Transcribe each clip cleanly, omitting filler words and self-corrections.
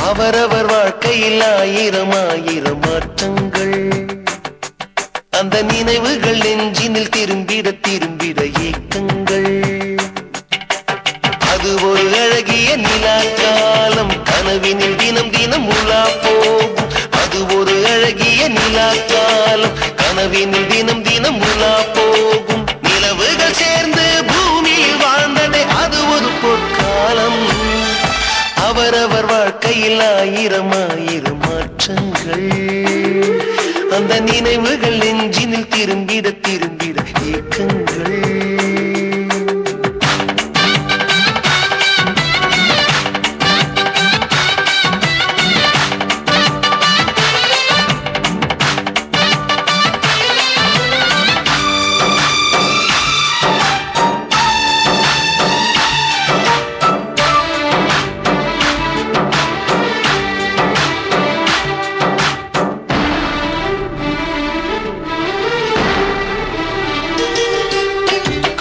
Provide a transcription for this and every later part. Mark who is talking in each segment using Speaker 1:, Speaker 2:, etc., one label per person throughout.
Speaker 1: அவரவர் வாழ்க்கையில் ஆயிரம் ஆயிரம் மாற்றங்கள், அந்த நினைவுகள் நெஞ்சினில் திரும்பிட திரும்பிட ஏக்கங்கள். அது ஒரு அழகிய நிலா காலம், கனவினில் தினம் தினம் உலா போகும். அது ஒரு அழகிய நிலா காலம், கனவினில் தினம் தினம் உலா போகும். நிலவுகள் சேர்ந்து பூமியில் வாழ்ந்ததே அது ஒரு பொற்காலம். அவரவர் வாழ்க்கையில் ஆயிரம் ஆயிரம் மாற்றங்கள், அந்த நினைவுகள் நெஞ்சினில் திரும்பிட திரும்பிட ஏக்கங்கள்.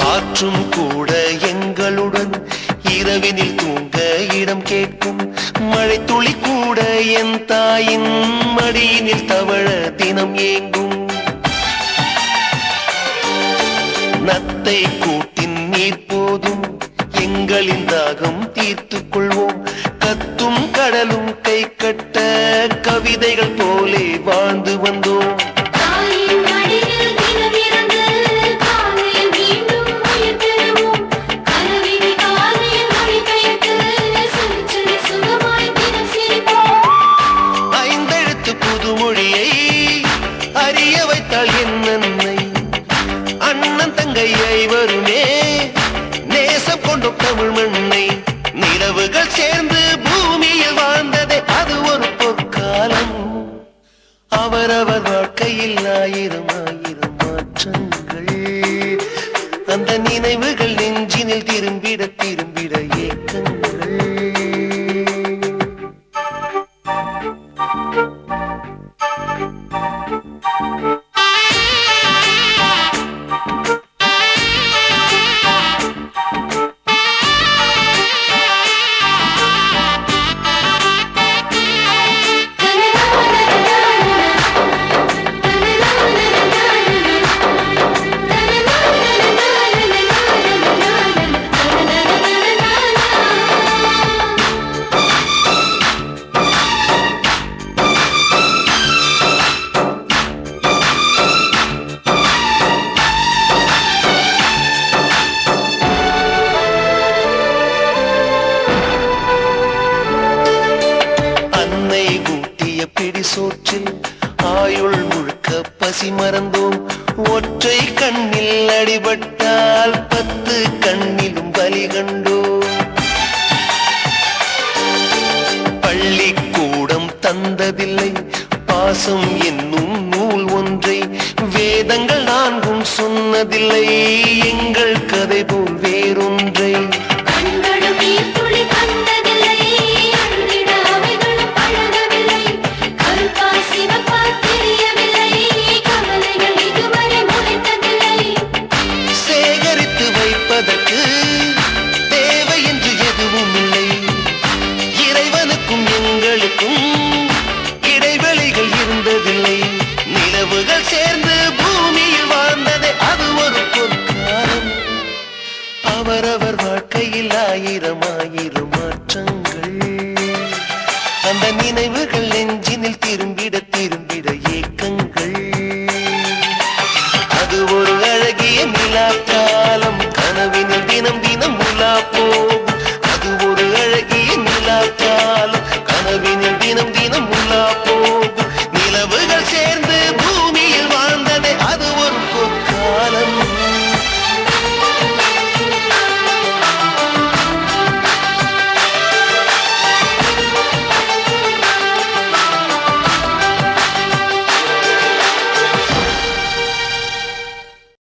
Speaker 1: காற்றும் கூட எங்களுடன் இரவினில் தூங்க இடம் கேட்கும். மழை துளி கூட என் தாயின் மடியினில் தவழ தினம் ஏங்கும். நத்தை கூட்டின் நீர் போதும், எங்களின் தாகம் தீர்த்துக் கொள்வோம். கத்தும் கடலும் கை கட்ட கவிதைகள் போலே வாழ்ந்து வந்தோம். மொழியை அறிய வைத்தாள் என் அன்னை, அண்ணன் தங்கை ஐவருமே நேசம் கொண்டோம் தமிழ் மண்ணை. நிலவுகள் சேர்ந்து பூமியில் வாழ்ந்ததே அது ஒரு பொற்காலம். அவரவர் வாழ்க்கையில் ஆயிரம் ஆயிரம் மாற்றங்கள், அந்த நினைவுகள் நெஞ்சினில் திரும்பிட திரும்பிட ஏக்கங்கள். சோற்றில் ஆயுள் முழுக்க பசி மறந்தோம். ஒற்றை கண்ணில் அடிபட்டால் 10 கண்ணிலும் பலி கண்டோம். பள்ளிக்கூடம் தந்ததில்லை பாசம் என்னும் நூல் ஒன்றை, வேதங்கள் 4 சொன்னதில்லை எங்கள் கதை போல் வேறொன்று.